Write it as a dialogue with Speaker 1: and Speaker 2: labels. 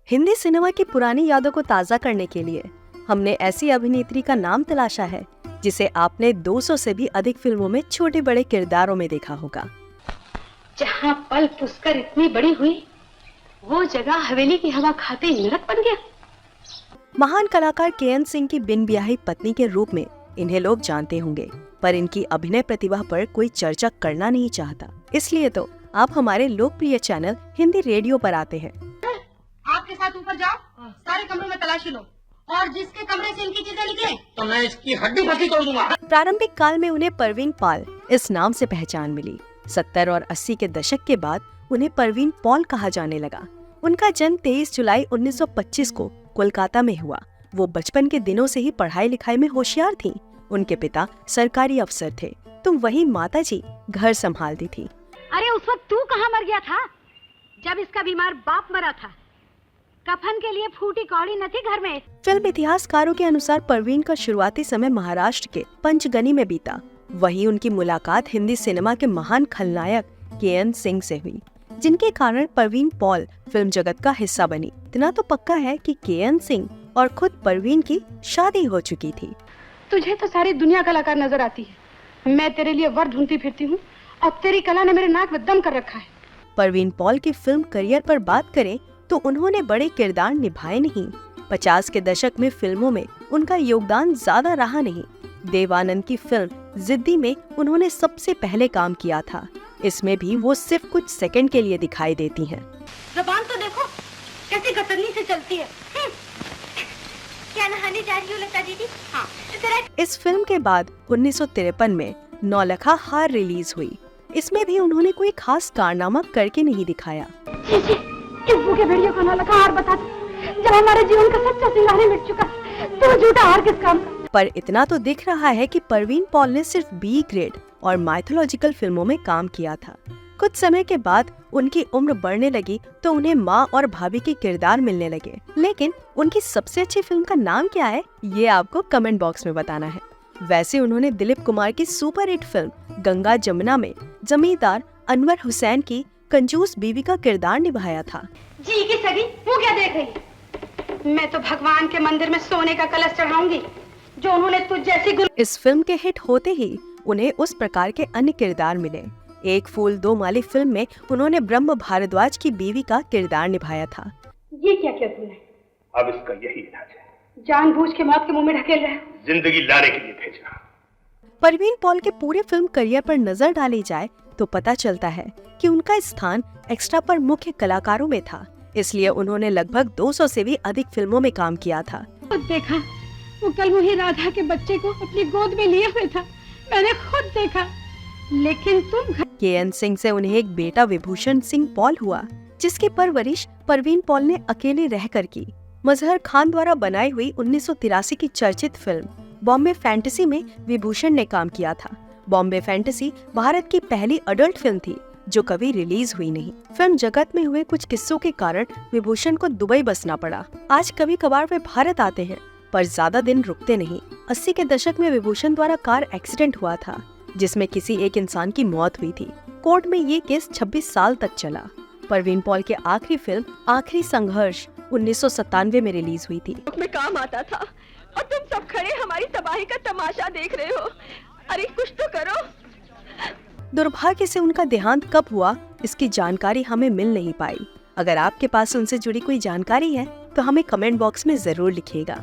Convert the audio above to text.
Speaker 1: Hindi cinema की पुरानी यादों को ताज़ा करने के लिए हमने ऐसी अभिनेत्री का नाम तलाशा है जिसे आपने 200 से भी अधिक फिल्मों में छोटे बड़े किरदारों में देखा होगा।
Speaker 2: जहाँ पल पुष्कर इतनी बड़ी हुई, वो जगह हवेली की हवा खाते ही नरक बन गया।
Speaker 1: महान कलाकार के.एन. सिंह की बिन ब्याही पत्नी के रूप में इन्हें लोग जानते होंगे, पर इनकी अभिनय प्रतिभा पर कोई चर्चा करना नहीं चाहता। इसलिए तो आप हमारे लोकप्रिय चैनल हिंदी रेडियो पर आते हैं।
Speaker 3: आपके साथ ऊपर जाओ, सारे कमरों में तलाशी लो और जिसके कमरे से इनकी चीजें निकले तो मैं इसकी हड्डी पसली तोड़ दूंगा।
Speaker 1: प्रारंभिक काल में उन्हें परवीन पाल इस नाम से पहचान मिली। 70 और 80 के दशक के बाद उन्हें परवीन पॉल कहा जाने लगा। उनका जन्म 23 जुलाई 1925 को कोलकाता में हुआ। वो बचपन के दिनों से ही पढ़ाई लिखाई में होशियार थीं। उनके पिता सरकारी अफसर थे, तो वहीं माताजी घर संभालती थी।
Speaker 2: अरे उस वक्त तू कहाँ मर गया था जब इसका बीमार बाप मरा था? कफन के लिए फूटी कौड़ी न थी घर में।
Speaker 1: फिल्म इतिहासकारों के अनुसार परवीन का शुरुआती समय महाराष्ट्र के पंचगनी में बीता। वहीं उनकी मुलाकात हिंदी सिनेमा के महान खलनायक के.एन. सिंह से हुई, जिनके कारण परवीन पॉल फिल्म जगत का हिस्सा बनी। इतना तो पक्का है कि के.एन. सिंह और खुद परवीन की शादी हो चुकी थी।
Speaker 2: तुझे तो सारी दुनिया कलाकार नजर आती है। मैं तेरे लिए वर ढूंढती फिरती हूँ और तेरी कला ने मेरे नाक में दम कर रखा है।
Speaker 1: परवीन पॉल के फिल्म करियर पर बात करें तो उन्होंने बड़े किरदार निभाए नहीं। 50 के दशक में फिल्मों में उनका योगदान ज्यादा रहा नहीं। देवानंद की फिल्म जिद्दी में उन्होंने सबसे पहले काम किया था। इसमें भी वो सिर्फ कुछ सेकंड के लिए दिखाई देती हैं।
Speaker 2: ज़बान तो देखो कैसी गतरनी से चलती है। क्या नहाने जा रही हो लता दीदी? हाँ।
Speaker 1: इस फिल्म के बाद 1953 में नौलखा हार रिलीज हुई। इसमें भी उन्होंने कोई खास कारनामा करके नहीं दिखाया।
Speaker 2: के वीडियो को नौलखा हार बता दो। जब हमारे जीवन का सच्चा सिंगार ही मिट चुका तो झूठा हार किस काम का?
Speaker 1: पर इतना तो दिख रहा है कि परवीन पॉल ने सिर्फ बी ग्रेड और माइथोलॉजिकल फिल्मों में काम किया था। कुछ समय के बाद उनकी उम्र बढ़ने लगी तो उन्हें माँ और भाभी के किरदार मिलने लगे। लेकिन उनकी सबसे अच्छी फिल्म का नाम क्या है, ये आपको कमेंट बॉक्स में बताना है। वैसे उन्होंने दिलीप कुमार की super hit film Ganga Jamuna में जमींदार अनवर हुसैन की कंजूस बीवी का किरदार निभाया था।
Speaker 2: जी की सगी वो क्या देख रही? मैं तो भगवान के मंदिर में सोने का कलश चढ़ाऊंगी जो उन्होंने तुझ जैसी।
Speaker 1: इस फिल्म के हिट होते ही उन्हें उस प्रकार के अन्य किरदार मिले। एक फूल दो माली फिल्म में उन्होंने ब्रह्म भारद्वाज की बीवी का किरदार निभाया था।
Speaker 2: ये क्या किया तुमने?
Speaker 4: अब इसका यही इलाज है।
Speaker 2: जानबूझ के मौत के मुंह में ढकेल रहे हो।
Speaker 4: जिंदगी लाने के लिए भेजा।
Speaker 1: परवीन पॉल के पूरे फिल्म करियर पर नजर डाली जाए तो पता चलता है कि उनका स्थान एक्स्ट्रा पर मुख्य कलाकारों में था। इसलिए उन्होंने लगभग 200 से भी अधिक फिल्मों में काम किया था।
Speaker 2: देखा, वो कल मुझे राधा के बच्चे को अपनी गोद में लिए हुए था। मैंने खुद देखा। लेकिन तुम
Speaker 1: के.एन. सिंह से उन्हें एक बेटा विभूषण सिंह पॉल हुआ, जिसकी परवरिश परवीन पॉल ने अकेले रहकर की। मजहर खान द्वारा बनाई हुई 1983 की चर्चित फिल्म बॉम्बे फैंटेसी में विभूषण ने काम किया था। बॉम्बे फैंटेसी भारत की पहली अडल्ट फिल्म थी जो कभी रिलीज हुई नहीं। फिल्म जगत में हुए कुछ किस्सों के कारण विभूषण को दुबई बसना पड़ा। आज कभी कभार वे भारत आते हैं, पर ज्यादा दिन रुकते नहीं। 80 के दशक में विभूषण द्वारा कार एक्सीडेंट हुआ था, जिसमें किसी एक इंसान की मौत हुई थी। कोर्ट में ये केस 26 साल तक चला। परवीन पॉल की आखिरी फिल्म आखिरी संघर्ष 1997 में रिलीज हुई थी।
Speaker 5: में काम आता था और तुम सब खड़े हमारी तबाही का तमाशा देख रहे हो। अरे कुछ तो करो।
Speaker 1: दुर्भाग्य से उनका देहांत कब हुआ, इसकी जानकारी हमें मिल नहीं पाई। अगर आपके पास उनसे जुड़ी कोई जानकारी है तो हमें कमेंट बॉक्स में जरूर लिखिएगा।